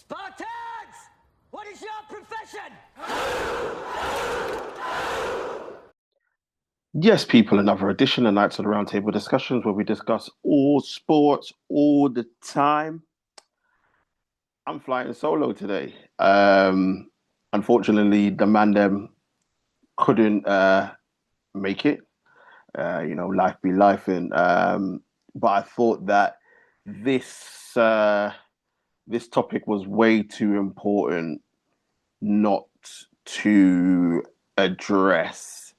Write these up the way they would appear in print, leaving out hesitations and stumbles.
Spartans! What is your profession? Yes, people, another edition of Nights of the Roundtable discussions where we discuss all sports all the time. I'm flying solo today. Unfortunately, the man them couldn't make it. Life be life but I thought that this this topic was way too important not to address.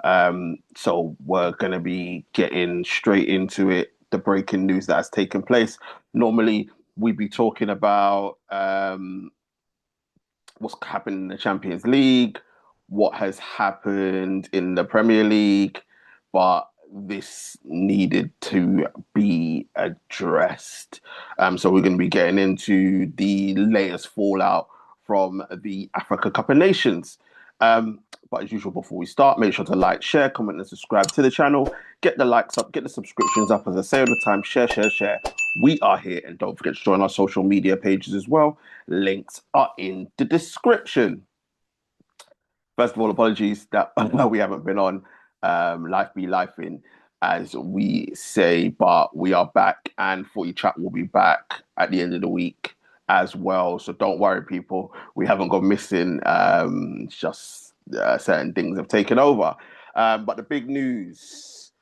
So we're going to be getting straight into it. The breaking news that has taken place. Normally, we'd be talking about what's happened in the Champions League, what has happened in the Premier League, but this needed to be addressed. So we're going to be getting into the latest fallout from the Africa Cup of Nations. But as usual, before we start, make sure to like, share, comment, and subscribe to the channel. Get the likes up, get the subscriptions up. As I say all the time, share, share, share. We are here, and don't forget to join our social media pages as well. Links are in the description. First of all, apologies that we haven't been on Life Be Life in, as we say, but we are back, and Footie Chat will be back at the end of the week as well. So don't worry, people. We haven't gone missing. Just certain things have taken over. But the big news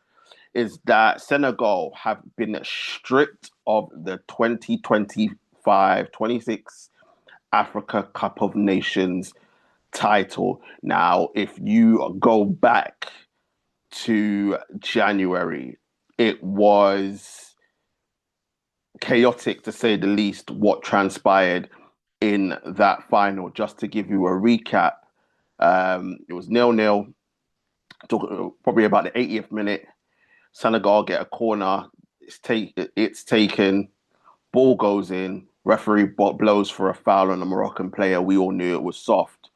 is that Senegal have been stripped of the 2025-26 Africa Cup of Nations title. Now, if you go back to January, it was chaotic to say the least what transpired in that final. Just to give you a recap, it was 0-0, probably about the 80th minute. Senegal get a corner, it's taken, ball goes in, referee blows for a foul on a Moroccan player. We all knew it was soft.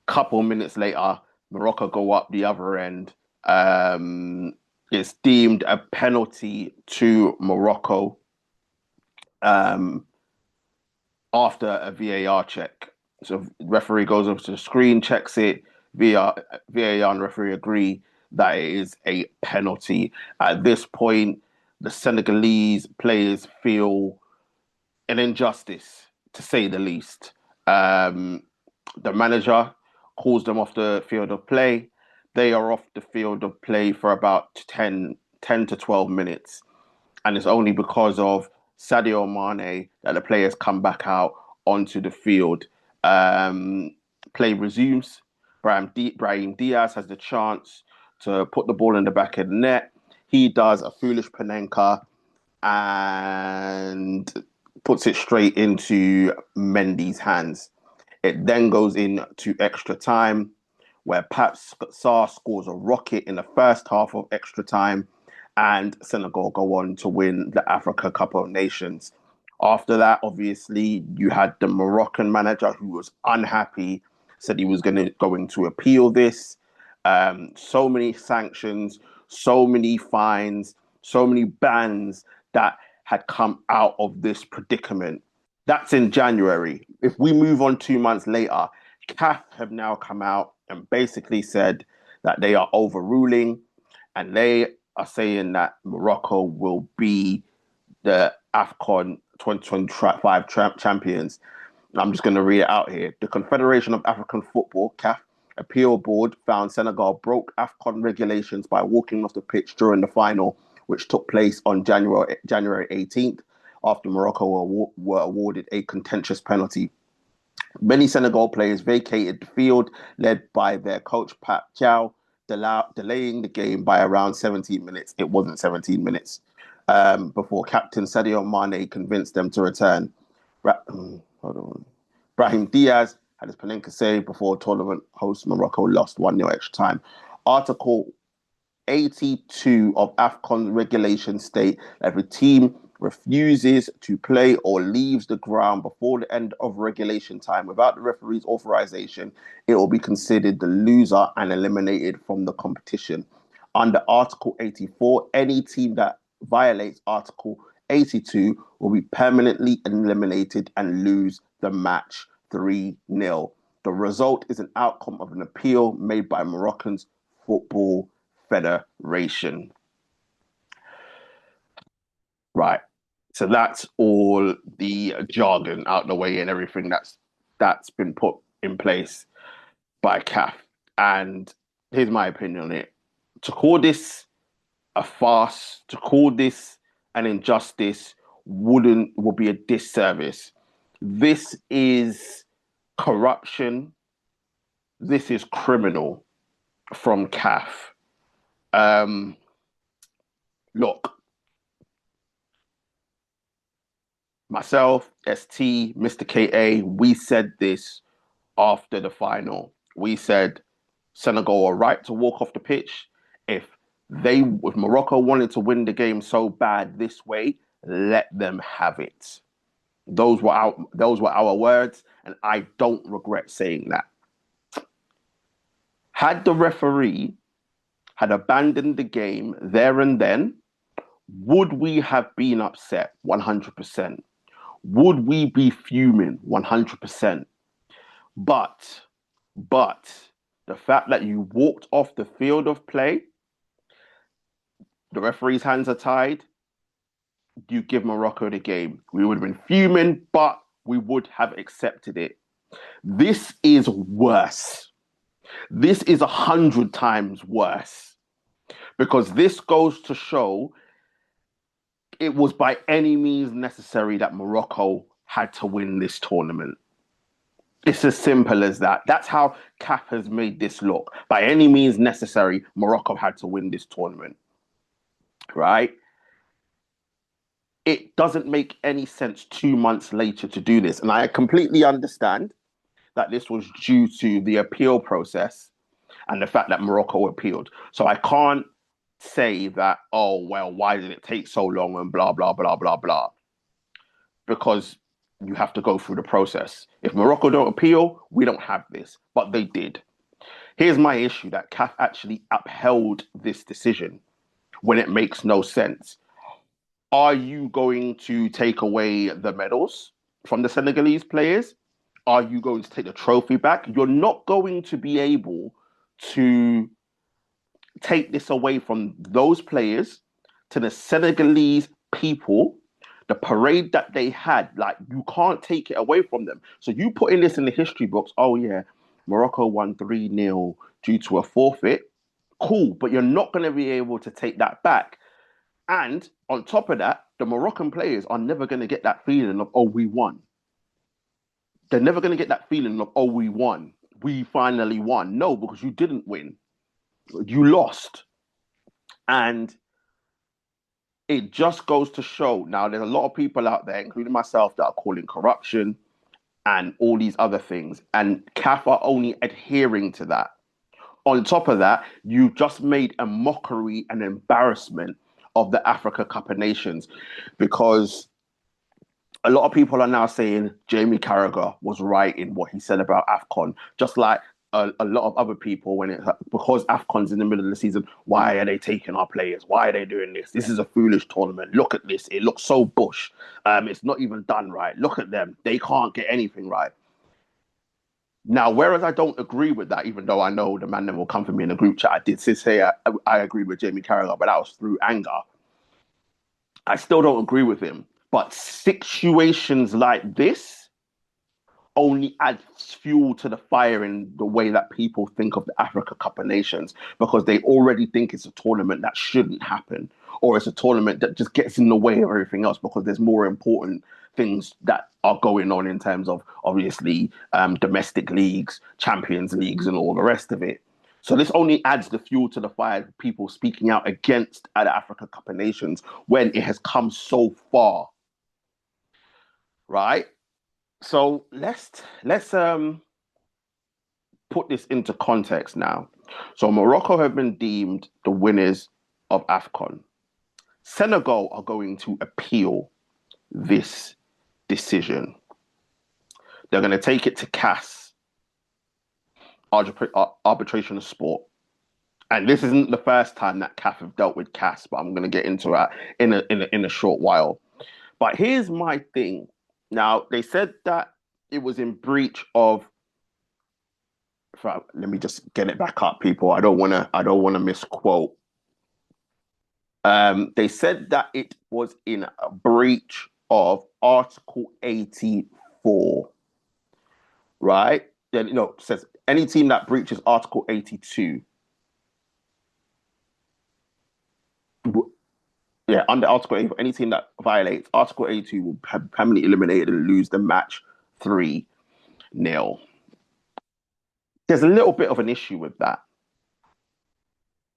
Couple minutes later, Morocco go up the other end. It's deemed a penalty to Morocco after a VAR check. So referee goes over to the screen, checks it. VAR and referee agree that it is a penalty. At this point, the Senegalese players feel an injustice, to say the least. The manager calls them off the field of play. They are off the field of play for about 10 to 12 minutes. And it's only because of Sadio Mane that the players come back out onto the field. Play resumes. Brahim Diaz has the chance to put the ball in the back of the net. He does a foolish Panenka and puts it straight into Mendy's hands. It then goes into extra time, where Pape Sarr scores a rocket in the first half of extra time, and Senegal go on to win the Africa Cup of Nations. After that, obviously, you had the Moroccan manager who was unhappy, said he was going to appeal this. So many sanctions, so many fines, so many bans that had come out of this predicament. That's in January. If we move on 2 months later, CAF have now come out and basically said that they are overruling, and they are saying that Morocco will be the Afcon 2025 champions. I'm just going to read it out here. The Confederation of African Football, CAF, appeal board found Senegal broke Afcon regulations by walking off the pitch during the final, which took place on January 18th, after Morocco were awarded a contentious penalty. Many Senegal players vacated the field, led by their coach Pape Thiaw, delaying the game by around 17 minutes. It wasn't 17 minutes before captain Sadio Mane convinced them to return. Hold on. Brahim Diaz had his Panenka save before tournament host Morocco lost 1-0 extra time. Article 82 of AFCON regulations state that if a team refuses to play or leaves the ground before the end of regulation time without the referee's authorization, it will be considered the loser and eliminated from the competition. Under Article 84, any team that violates Article 82 will be permanently eliminated and lose the match 3-0. The result is an outcome of an appeal made by Moroccan's Football Federation. Right. So that's all the jargon out the way and everything that's been put in place by CAF. And here's my opinion on it. To call this a farce, to call this an injustice would be a disservice. This is corruption. This is criminal from CAF. Look, myself, ST, Mr. KA, we said this after the final. We said Senegal are right to walk off the pitch. If Morocco wanted to win the game so bad this way, let them have it. Those were our words, and I don't regret saying that. Had the referee had abandoned the game there and then, would we have been upset? 100%. Would we be fuming? 100%. But the fact that you walked off the field of play, the referee's hands are tied, you give Morocco the game. We would have been fuming, but we would have accepted it. This is worse. This is 100 times worse, because this goes to show it was by any means necessary that Morocco had to win this tournament. It's as simple as that. That's how CAF has made this look. By any means necessary, Morocco had to win this tournament. Right? It doesn't make any sense 2 months later to do this. And I completely understand that this was due to the appeal process and the fact that Morocco appealed. So I can't say that, oh, well, why did it take so long and blah, blah, blah, blah, blah. Because you have to go through the process. If Morocco don't appeal, we don't have this. But they did. Here's my issue, that CAF actually upheld this decision when it makes no sense. Are you going to take away the medals from the Senegalese players? Are you going to take the trophy back? You're not going to be able to take this away from those players to the Senegalese people. The parade that they had, like, you can't take it away from them. So you putting this in the history books, oh yeah, Morocco won 3-0 due to a forfeit. Cool, but you're not going to be able to take that back. And on top of that, the Moroccan players are never going to get that feeling of, oh, we won. They're never going to get that feeling of, oh, we won. We finally won. No, because you didn't win. You lost. And it just goes to show, now there's a lot of people out there, including myself, that are calling corruption and all these other things. And CAF are only adhering to that. On top of that, you just made a mockery and embarrassment of the Africa Cup of Nations, because a lot of people are now saying Jamie Carragher was right in what he said about Afcon, just like a lot of other people, because Afcon's in the middle of the season, why are they taking our players? Why are they doing this? This is a foolish tournament. Look at this. It looks so bush. It's not even done right. Look at them. They can't get anything right. Now, whereas I don't agree with that, even though I know the man that will come for me in the group chat, I did say I agreed with Jamie Carragher, but that was through anger. I still don't agree with him. But situations like this only adds fuel to the fire in the way that people think of the Africa Cup of Nations, because they already think it's a tournament that shouldn't happen, or it's a tournament that just gets in the way of everything else because there's more important things that are going on in terms of, obviously, domestic leagues, Champions Leagues, and all the rest of it. So this only adds the fuel to the fire, people speaking out against the Africa Cup of Nations when it has come so far, right? So let's put this into context now. So Morocco have been deemed the winners of Afcon. Senegal are going to appeal this decision. They're going to take it to CAS, arbitration of sport. And this isn't the first time that CAF have dealt with CAS, but I'm going to get into that in a short while. But here's my thing. Now, they said that it was in breach of. Let me just get it back up, people. I don't want to misquote. They said that it was in a breach of Article 84, right? Then it says any team that breaches Article 82. Yeah, under Article 84, any team that violates Article 82 will have permanently eliminated and lose the match 3-0. There's a little bit of an issue with that.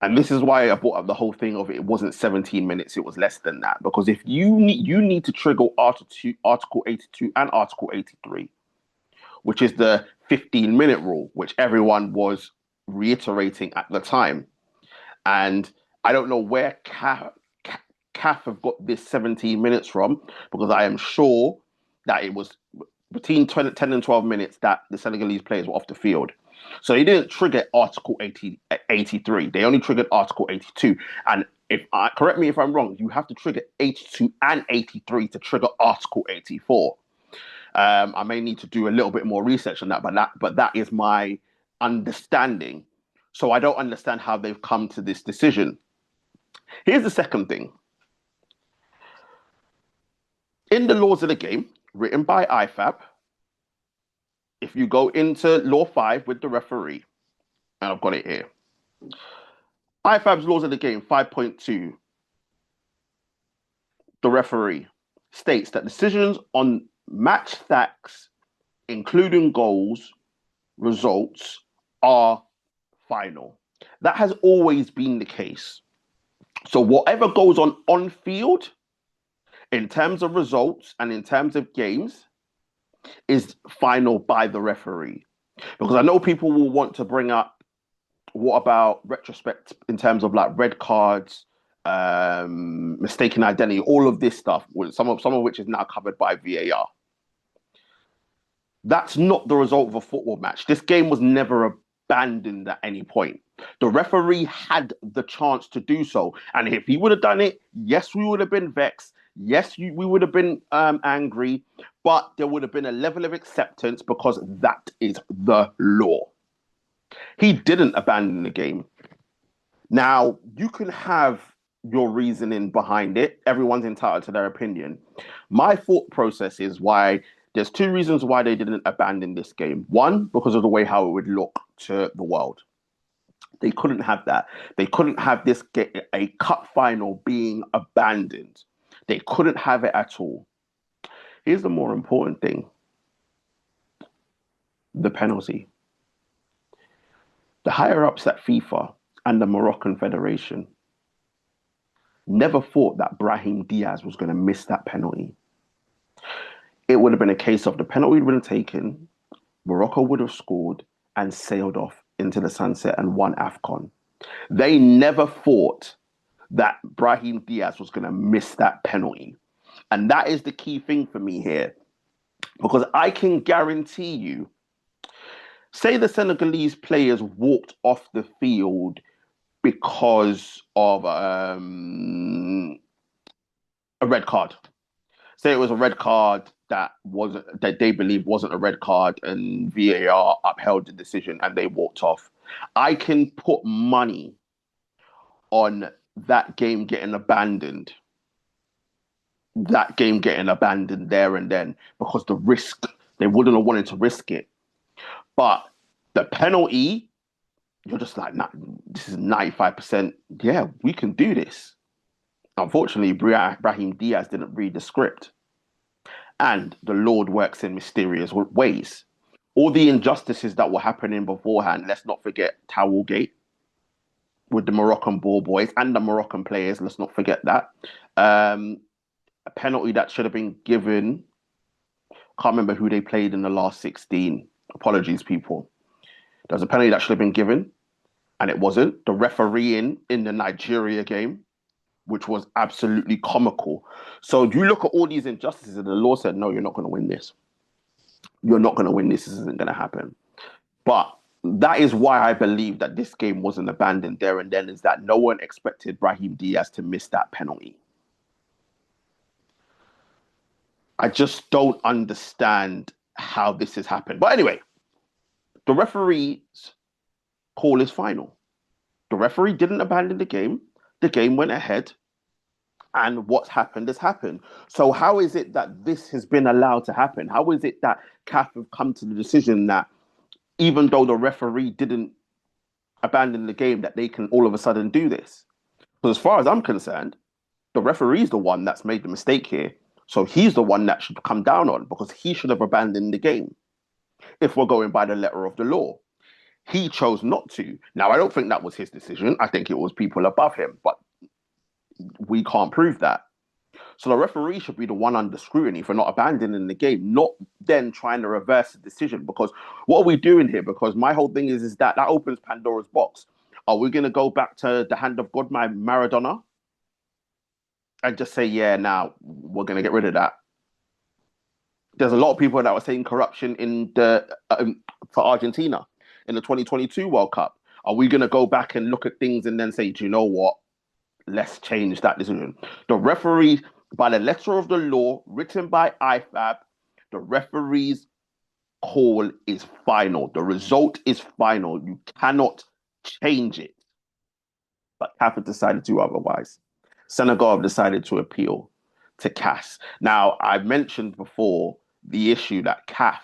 And this is why I brought up the whole thing of it wasn't 17 minutes, it was less than that. Because if you need to trigger Article 82 and Article 83, which is the 15-minute rule, which everyone was reiterating at the time. And I don't know where CAF have got this 17 minutes from, because I am sure that it was between 10 and 12 minutes that the Senegalese players were off the field. So they didn't trigger Article 83. They only triggered Article 82. And correct me if I'm wrong, you have to trigger 82 and 83 to trigger Article 84. I may need to do a little bit more research on that, but that is my understanding. So I don't understand how they've come to this decision. Here's the second thing. In the laws of the game, written by IFAB, if you go into Law 5 with the referee, and I've got it here, IFAB's laws of the game 5.2, the referee states that decisions on match stats, including goals, results, are final. That has always been the case. So whatever goes on field, in terms of results and in terms of games, is final by the referee. Because I know people will want to bring up, what about retrospect in terms of like red cards, mistaken identity, all of this stuff, some of which is now covered by VAR. That's not the result of a football match. This game was never abandoned at any point. The referee had the chance to do so. And if he would have done it, yes, we would have been vexed. Yes, we would have been angry, but there would have been a level of acceptance because that is the law. He didn't abandon the game. Now, you can have your reasoning behind it. Everyone's entitled to their opinion. My thought process is there's two reasons why they didn't abandon this game. One, because of the way how it would look to the world. They couldn't have that. They couldn't have a cup final being abandoned. They couldn't have it at all. Here's the more important thing. The penalty. The higher-ups at FIFA and the Moroccan Federation never thought that Brahim Diaz was going to miss that penalty. It would have been a case of the penalty would have been taken, Morocco would have scored and sailed off into the sunset and won Afcon. They never thought that Brahim Diaz was going to miss that penalty. And that is the key thing for me here. Because I can guarantee you, say the Senegalese players walked off the field because of a red card. Say it was a red card that they believe wasn't a red card, and VAR upheld the decision and they walked off. I can put money on that game getting abandoned. That game getting abandoned there and then, because the risk, they wouldn't have wanted to risk it. But the penalty, you're just like, nah, this is 95%. Yeah, we can do this. Unfortunately, Brahim Diaz didn't read the script. And the Lord works in mysterious ways. All the injustices that were happening beforehand, let's not forget Towelgate with the Moroccan ball boys and the Moroccan players, let's not forget that. A penalty that should have been given, can't remember who they played in the last 16. Apologies, people. There was a penalty that should have been given, and it wasn't. The refereeing in the Nigeria game, which was absolutely comical. So you look at all these injustices, and the law said, no, you're not going to win this. You're not going to win this. This isn't going to happen. But that is why I believe that this game wasn't abandoned there and then, is that no one expected Brahim Diaz to miss that penalty. I just don't understand how this has happened. But anyway, the referee's call is final. The referee didn't abandon the game. The game went ahead, and what's happened has happened. So how is it that this has been allowed to happen? How is it that CAF have come to the decision that even though the referee didn't abandon the game, that they can all of a sudden do this? Because as far as I'm concerned, the referee's the one that's made the mistake here. So he's the one that should come down on, because he should have abandoned the game if we're going by the letter of the law. He chose not to. Now, I don't think that was his decision. I think it was people above him, but we can't prove that. So the referee should be the one under scrutiny for not abandoning the game, not then trying to reverse the decision. Because what are we doing here? Because my whole thing is that opens Pandora's box. Are we going to go back to the hand of God, my Maradona, and just say, yeah, now we're going to get rid of that? There's a lot of people that were saying corruption in the for Argentina in the 2022 World Cup. Are we going to go back and look at things and then say, do you know what? Let's change that decision. The referee, by the letter of the law, written by IFAB, the referee's call is final. The result is final. You cannot change it. But CAF have decided to otherwise. Senegal have decided to appeal to CAS. Now, I mentioned before the issue that CAF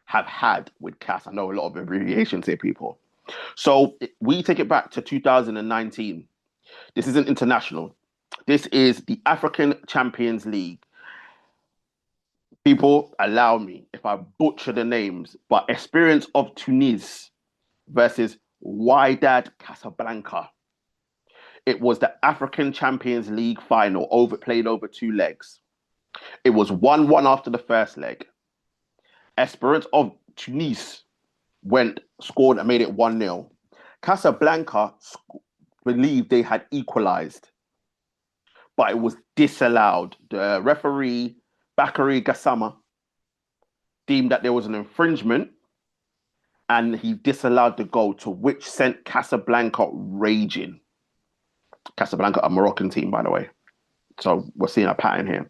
have had with CAS. I know a lot of abbreviations here, people. So we take it back to 2019. This isn't international. This is the African Champions League. People, allow me if I butcher the names, but Experience of Tunis versus Wydad Casablanca. It was the African Champions League final, played over 2 legs. It was 1-1 after the first leg. Esperance of Tunis scored and made it 1-0. Casablanca believed they had equalized, but it was disallowed. The referee, Bakary Gassama, deemed that there was an infringement, and he disallowed the goal, to which sent Casablanca raging. Casablanca, a Moroccan team, by the way. So we're seeing a pattern here.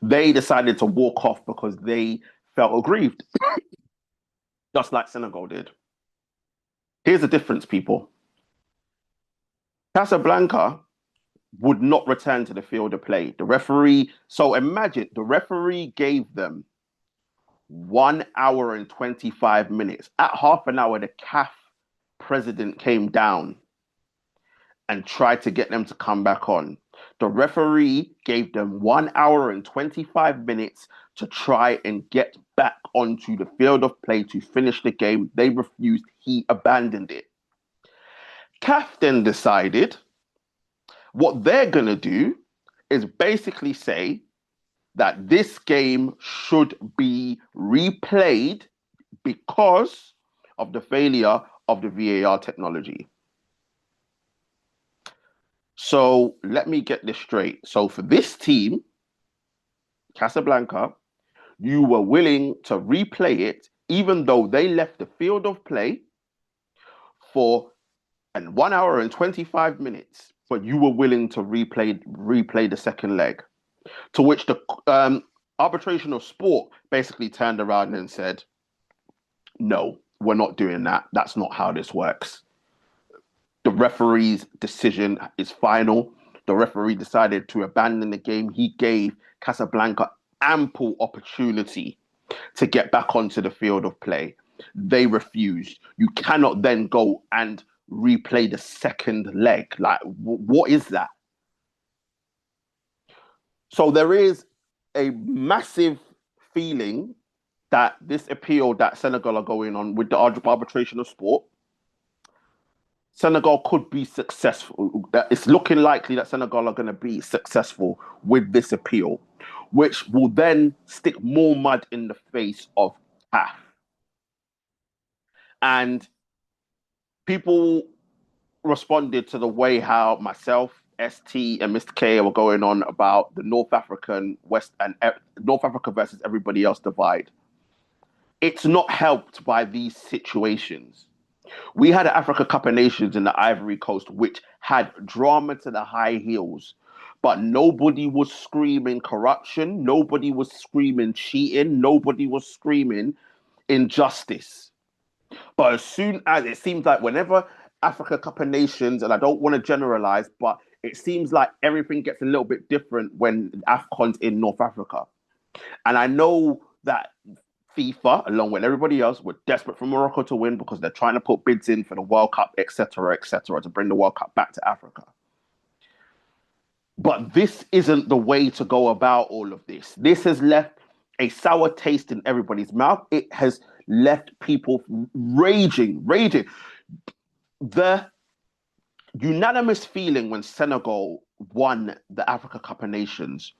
They decided to walk off because they felt aggrieved, just like Senegal did. Here's the difference, people. Casablanca would not return to the field of play. The referee, so imagine, the referee gave them 1 hour and 25 minutes. At half an hour, the CAF president came down and tried to get them to come back on. The referee gave them 1 hour and 25 minutes to try and get back onto the field of play to finish the game. They refused. He abandoned it. CAF then decided what they're going to do is basically say that this game should be replayed because of the failure of the VAR technology. So let me get this straight. So for this team, Casablanca, you were willing to replay it, even though they left the field of play for 1 hour and 25 minutes, but you were willing to replay the second leg. To which the arbitration of sport basically turned around and said, no, we're not doing that. That's not how this works. The referee's decision is final. The referee decided to abandon the game. He gave Casablanca ample opportunity to get back onto the field of play. They refused. You cannot then go and replay the second leg. Like, what is that? So there is a massive feeling that this appeal that Senegal are going on with the arbitration of sport, Senegal could be successful. It's looking likely that Senegal are going to be successful with this appeal, which will then stick more mud in the face of CAF. And people responded to the way how myself, ST, and Mr. K were going on about the North Africa versus everybody else divide. It's not helped by these situations. We had an Africa Cup of Nations in the Ivory Coast, which had drama to the high heels. but nobody was screaming corruption. Nobody was screaming cheating. Nobody was screaming injustice. But as soon as it seems like whenever Africa Cup of Nations, and I don't want to generalize, but it seems like everything gets a little bit different when AFCON's in North Africa. And I know that FIFA, along with everybody else, were desperate for Morocco to win because they're trying to put bids in for the World Cup, etc., to bring the World Cup back to Africa. But this isn't the way to go about all of this. This has left a sour taste in everybody's mouth. It has left people raging. The unanimous feeling when Senegal won the Africa Cup of Nations,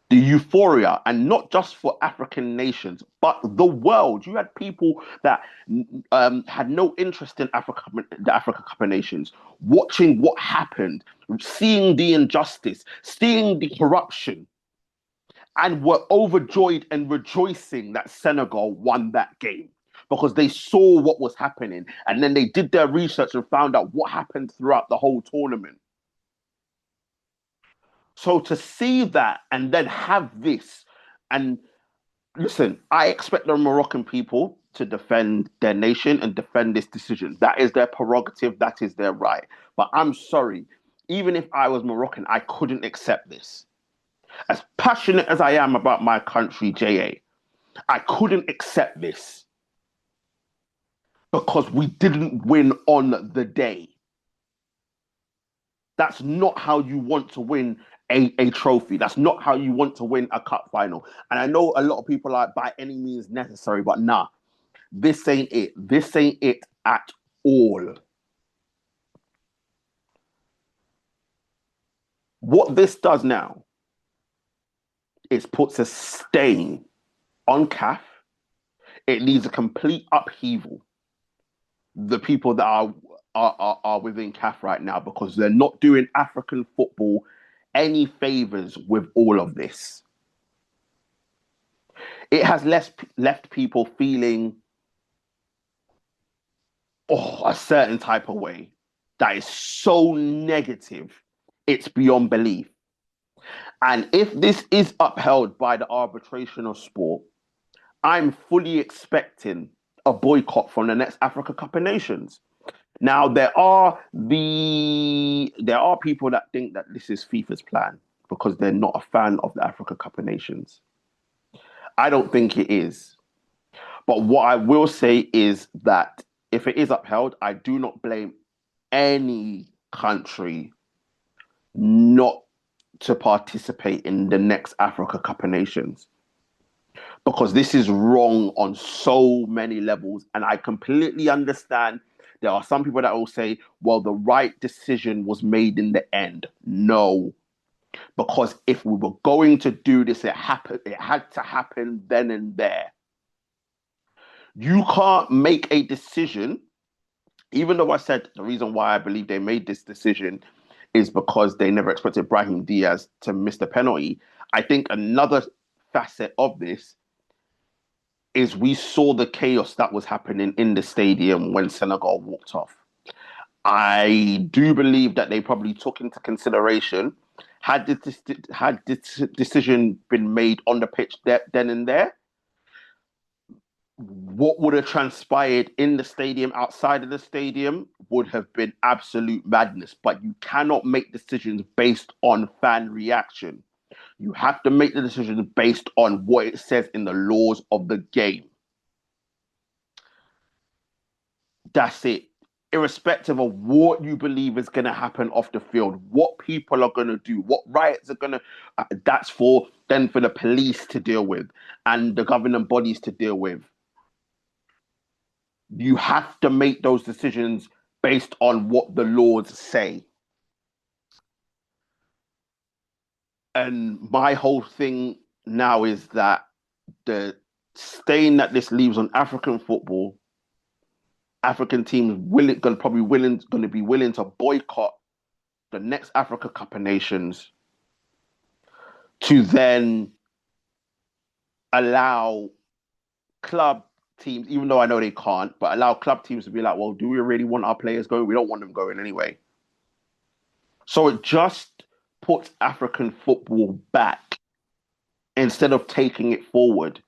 the euphoria, and not just for African nations, but the world. You had people that had no interest in the Africa Cup of Nations, watching what happened, seeing the injustice, seeing the corruption, and were overjoyed and rejoicing that Senegal won that game because they saw what was happening. And then they did their research and found out what happened throughout the whole tournament. So to see that and then have this, and listen, I expect the Moroccan people to defend their nation and defend this decision. That is their prerogative. That is their right. But I'm sorry, even if I was Moroccan, I couldn't accept this. As passionate as I am about my country, JA, I couldn't accept this because we didn't win on the day. That's not how you want to win a trophy. That's not how you want to win a cup final. And I know a lot of people are by any means necessary, but nah, this ain't it. This ain't it at all. What this does now is puts a stain on CAF. It needs a complete upheaval. The people that are within CAF right now, because they're not doing African football any favors with all of this. It has left people feeling a certain type of way that is so negative, it's beyond belief. And if this is upheld by the arbitration of sport, I'm fully expecting a boycott from the next Africa Cup of Nations. Now, there are people that think that this is FIFA's plan because they're not a fan of the Africa Cup of Nations. I don't think it is. But what I will say is that if it is upheld, I do not blame any country not to participate in the next Africa Cup of Nations. Because this is wrong on so many levels. And I completely understand. There are some people that will say, well, the right decision was made in the end. No. Because if we were going to do this, it had to happen then and there. You can't make a decision, even though I said the reason why I believe they made this decision is because they never expected Brahim Diaz to miss the penalty. I think another facet of this is we saw the chaos that was happening in the stadium when Senegal walked off. I do believe that they probably took into consideration, had this decision been made on the pitch then and there, what would have transpired in the stadium, outside of the stadium, would have been absolute madness. But you cannot make decisions based on fan reaction. You have to make the decisions based on what it says in the laws of the game. That's it. Irrespective of what you believe is going to happen off the field, what people are going to do, what riots are going to, that's for the police to deal with and the governing bodies to deal with. You have to make those decisions based on what the laws say. And my whole thing now is that the stain that this leaves on African football, African teams going to be willing to boycott the next Africa Cup of Nations to then allow club teams, even though I know they can't, but allow club teams to be like, well, do we really want our players going? We don't want them going anyway. So it just puts African football back instead of taking it forward.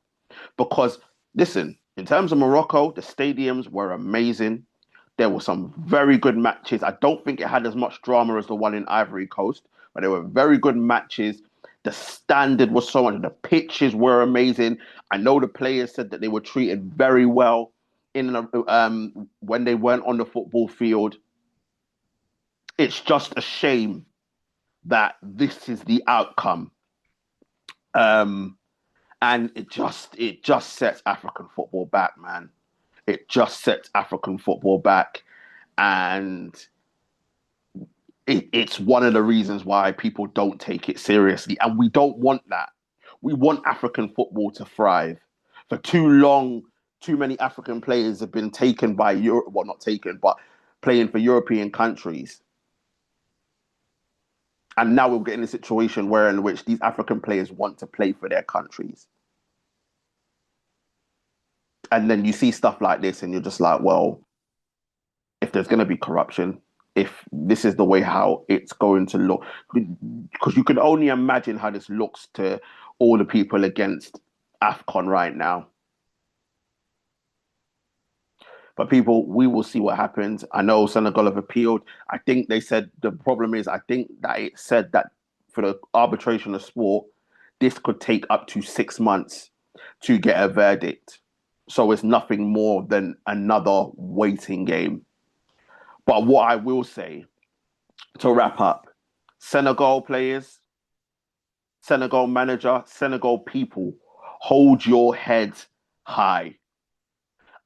Because, listen, in terms of Morocco, the stadiums were amazing. There were some very good matches. I don't think it had as much drama as the one in Ivory Coast, but there were very good matches. The standard was so much. The pitches were amazing. I know the players said that they were treated very well when they weren't on the football field. It's just a shame that this is the outcome. And it just sets African football back, man. It just sets African football back, and it's one of the reasons why people don't take it seriously, and we don't want that. We want African football to thrive. For too long, too many African players have been taken by Europe, well, not taken, but playing for European countries. And now we're getting a situation where in which these African players want to play for their countries. And then you see stuff like this and you're just like, well, if there's going to be corruption, if this is the way how it's going to look, because you can only imagine how this looks to all the people against Afcon right now. But people, we will see what happens. I know Senegal have appealed. I think they said the problem is, I think that it said that for the arbitration of sport, this could take up to 6 months to get a verdict. So it's nothing more than another waiting game. But what I will say to wrap up, Senegal players, Senegal manager, Senegal people, hold your heads high.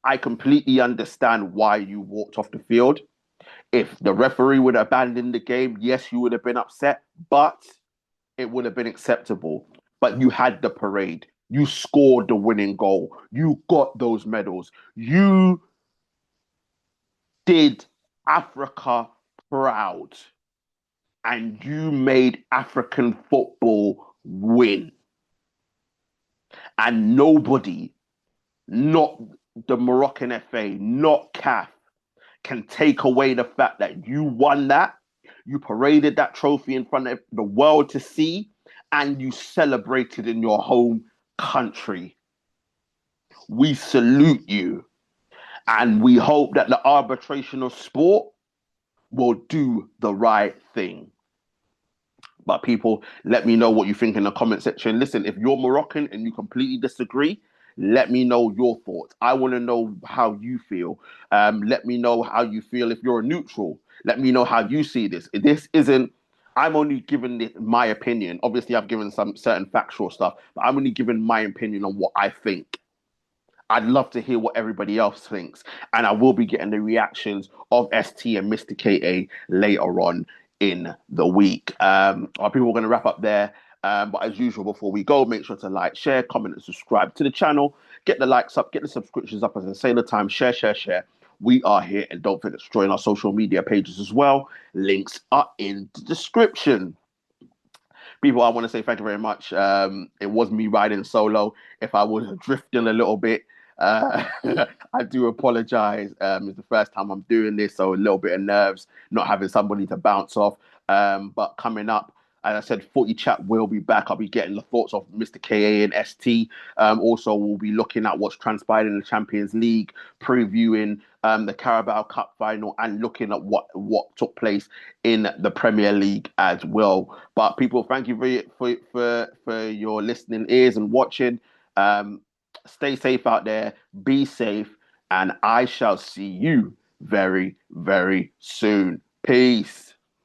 I completely understand why you walked off the field. If the referee would abandon the game, yes, you would have been upset, but it would have been acceptable. But you had the parade. You scored the winning goal. You got those medals. You did Africa proud. And you made African football win. And nobody, not the Moroccan FA, not CAF, can take away the fact that you won that, you paraded that trophy in front of the world to see, and you celebrated in your home country. We salute you, and we hope that the arbitration of sport will do the right thing. But people, let me know what you think in the comment section. Listen, if you're Moroccan and you completely disagree, let me know your thoughts. I want to know how you feel. Let me know how you feel if you're a neutral. Let me know how you see this. This isn't, I'm only giving my opinion. Obviously, I've given some certain factual stuff, but I'm only giving my opinion on what I think. I'd love to hear what everybody else thinks. And I will be getting the reactions of ST and Mr. KA later on in the week. Our people are going to wrap up there. But as usual, before we go, make sure to like, share, comment, and subscribe to the channel. Get the likes up, get the subscriptions up, as I say all the time. Share, share, share. We are here, and don't forget to join our social media pages as well. Links are in the description. People, I want to say thank you very much. It was me riding solo. If I was drifting a little bit, I do apologize. It's the first time I'm doing this, so a little bit of nerves, not having somebody to bounce off. But coming up, as I said, Footie Chat will be back. I'll be getting the thoughts of Mr. KA and ST. Also, we'll be looking at what's transpired in the Champions League, previewing the Carabao Cup final, and looking at what took place in the Premier League as well. But people, thank you for your listening ears and watching. Stay safe out there, be safe, and I shall see you very, very soon. Peace.